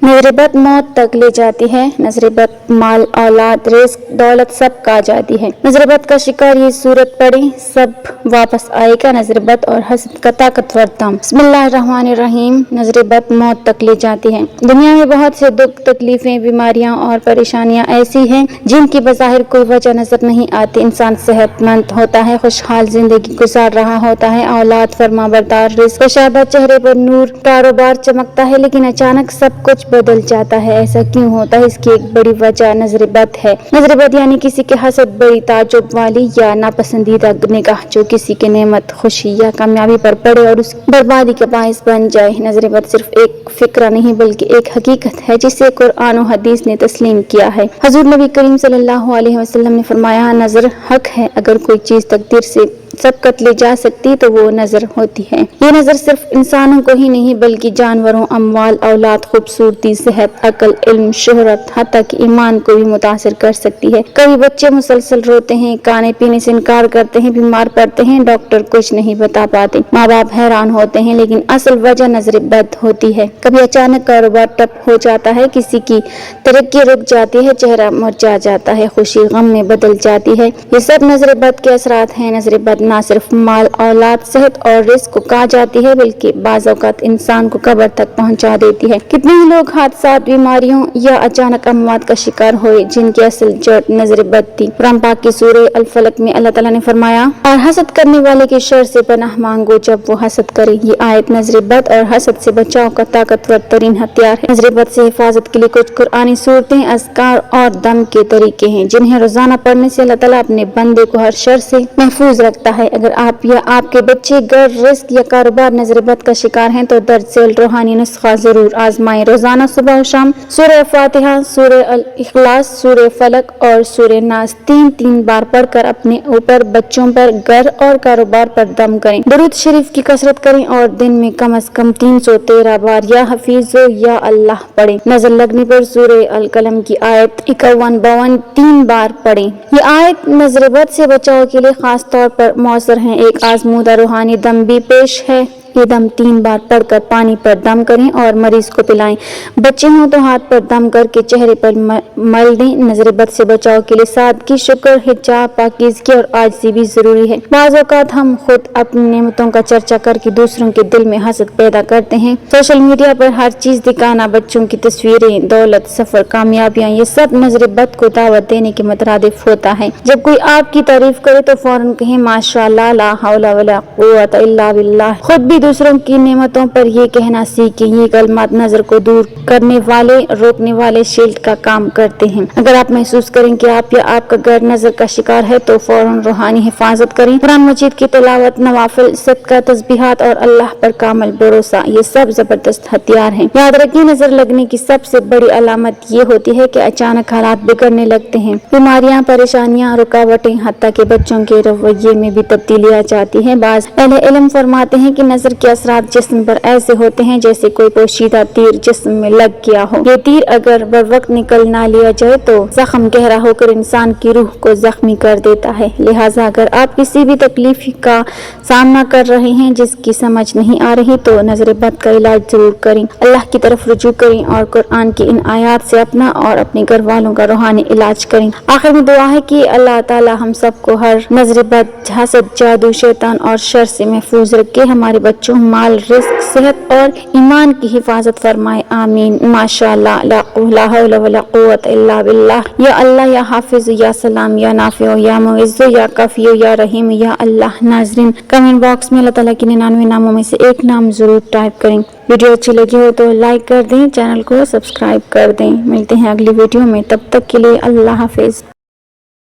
نظر بد موت تک لے جاتی ہے، نظر بد مال، اولاد، رزق، دولت سب کھا جاتی ہے۔ نظر بد کا شکار یہ صورت پڑے سب واپس آئے گا، نظر بد اور حسد کا طاقتور دم۔ بسم اللہ الرحمن الرحیم۔ نظر بد موت تک لے جاتی ہے۔ دنیا میں بہت سے دکھ، تکلیفیں، بیماریاں اور پریشانیاں ایسی ہیں جن کی بظاہر کوئی وجہ نظر نہیں آتی۔ انسان صحت مند ہوتا ہے، خوشحال زندگی گزار رہا ہوتا ہے، اولاد فرما بردار، رزق کشادہ، چہرے پر نور، کاروبار چمکتا ہے، لیکن اچانک سب کچھ بدل جاتا ہے۔ ایسا کیوں ہوتا ہے؟ اس کی ایک بڑی وجہ نظر بد ہے۔ نظر بد یعنی کسی کی حسد، بڑی تعجب والی یا ناپسندیدہ نگاہ جو کسی کی نعمت، خوشی یا کامیابی پر پڑے اور اس کی بربادی کا باعث بن جائے۔ نظر بد صرف ایک فقرہ نہیں بلکہ ایک حقیقت ہے جسے قرآن و حدیث نے تسلیم کیا ہے۔ حضور نبی کریم صلی اللہ علیہ وسلم نے فرمایا، نظر حق ہے، اگر کوئی چیز تقدیر سے سبقت لے جا سکتی تو وہ نظر ہوتی ہے۔ یہ نظر صرف انسانوں کو ہی نہیں بلکہ جانوروں، اموال، اولاد، خوبصورتی، صحت، عقل، علم، شہرت، حتیٰ کہ ایمان کو بھی متاثر کر سکتی ہے۔ کئی بچے مسلسل روتے ہیں، کھانے پینے سے انکار کرتے ہیں، بیمار پڑتے ہیں، ڈاکٹر کچھ نہیں بتا پاتے، ماں باپ حیران ہوتے ہیں، لیکن اصل وجہ نظر بد ہوتی ہے۔ کبھی اچانک کاروبار ٹپ ہو جاتا ہے، کسی کی ترقی رک جاتی ہے، چہرہ مرجھا جاتا ہے، خوشی غم میں بدل جاتی ہے۔ یہ سب نظر بد کے اثرات ہیں۔ نظر بد نہ صرف مال، اولاد، صحت اور رزق کو کھا جاتی ہے بلکہ بعض اوقات انسان کو قبر تک پہنچا دیتی ہے۔ کتنے ہی لوگ حادثات، بیماریوں یا اچانک اموات کا شکار ہوئے جن کی اصل جڑ نظر بد تھی۔ قرآن پاک کی سورہ الفلق میں اللہ تعالیٰ نے فرمایا، اور حسد کرنے والے کے شر سے پناہ مانگو جب وہ حسد کرے۔ یہ آیت نظر بد اور حسد سے بچاؤ کا طاقتور ترین ہتھیار ہے۔ نظر بد سے حفاظت کے لیے کچھ قرآنی صورتیں، اذکار اور دم کے طریقے ہیں جنہیں روزانہ پڑھنے سے اللہ تعالیٰ اپنے بندے کو ہر شر سے محفوظ رکھتا ہے۔ اگر آپ یا آپ کے بچے، گھر، رزق یا کاروبار نظر بد کا شکار ہیں تو درج ذیل روحانی نسخہ ضرور آزمائیں۔ روزانہ صبح و شام سورہ فاتحہ، سورہ الاخلاص، سورہ فلق اور سورہ ناس تین بار پڑھ کر اپنے اوپر، بچوں پر، گھر اور کاروبار پر دم کریں۔ درود شریف کی کثرت کریں اور دن میں کم از کم 313 بار یا حفیظ یا اللہ پڑھیں۔ نظر لگنے پر سورہ القلم کی آیت 51 52 3 بار پڑھیں۔ یہ آیت نظر بد سے بچاؤ کے لیے خاص طور پر مؤثر ہیں۔ ایک آزمودہ روحانی دم بھی پیش ہے۔ یہ دم 3 بار پڑھ کر پانی پر دم کریں اور مریض کو پلائیں۔ بچے ہوں تو ہاتھ پر دم کر کے چہرے پر مل دیں۔ نظر بد سے بچاؤ کے لیے سادگی، شکر، حجاب، پاکیزگی اور عاجزی بھی ضروری ہے۔ بعض اوقات ہم خود اپنی نعمتوں کا چرچا کر کے دوسروں کے دل میں حسد پیدا کرتے ہیں۔ سوشل میڈیا پر ہر چیز دکھانا، بچوں کی تصویریں، دولت، سفر، کامیابیاں، یہ سب نظر بد کو دعوت دینے کے مترادف ہوتا ہے۔ جب کوئی آپ کی تعریف کرے تو فوراً کہیں ماشاء اللہ، لا حول ولا قوت الا باللہ۔ خود بھی دوسروں کی نعمتوں پر یہ کہنا سیکھیں۔ یہ کلمات نظر کو دور کرنے والے، روکنے والے شیلڈ کا کام کرتے ہیں۔ اگر آپ محسوس کریں کہ آپ یا آپ کا گھر نظر کا شکار ہے تو فوراً روحانی حفاظت کریں۔ قرآن مجید کی تلاوت، نوافل، صدقہ، تسبیحات اور اللہ پر کامل بھروسہ، یہ سب زبردست ہتھیار ہیں۔ یاد رکھیں، نظر لگنے کی سب سے بڑی علامت یہ ہوتی ہے کہ اچانک حالات بگڑنے لگتے ہیں۔ بیماریاں، پریشانیاں، رکاوٹیں، حتیٰ کہ بچوں کے رویے میں بھی تبدیلی آ جاتی ہے۔ بعض اہل علم فرماتے ہیں کہ نظر کے اثرات جسم پر ایسے ہوتے ہیں جیسے کوئی پوشیدہ تیر جسم میں لگ گیا ہو۔ یہ تیر اگر بروقت نکل نہ لیا جائے تو زخم گہرا ہو کر انسان کی روح کو زخمی کر دیتا ہے۔ لہٰذا اگر آپ کسی بھی تکلیف کا سامنا کر رہے ہیں جس کی سمجھ نہیں آ رہی تو نظر بد کا علاج ضرور کریں، اللہ کی طرف رجوع کریں اور قرآن کی ان آیات سے اپنا اور اپنے گھر والوں کا روحانی علاج کریں۔ آخر میں دعا ہے کہ اللہ تعالی ہم سب کو ہر نظر بد، حسد، جادو، شیطان اور شر سے محفوظ رکھے، ہمارے بچوں، مال، رزق، صحت اور ایمان کی حفاظت فرمائے، آمین۔ ماشاء اللہ، لا حول ولا قوت الا باللہ۔ یا اللہ، یا حافظ، یا سلام، یا نافع، یا معز، یا کافی، یا رحیم، یا اللہ۔ ناظرین، کمنٹ باکس میں اللہ تعالیٰ کے 99 ناموں میں سے ایک نام ضرور ٹائپ کریں۔ ویڈیو اچھی لگی ہو تو لائک کر دیں، چینل کو سبسکرائب کر دیں۔ ملتے ہیں اگلی ویڈیو میں، تب تک کے لیے اللہ حافظ۔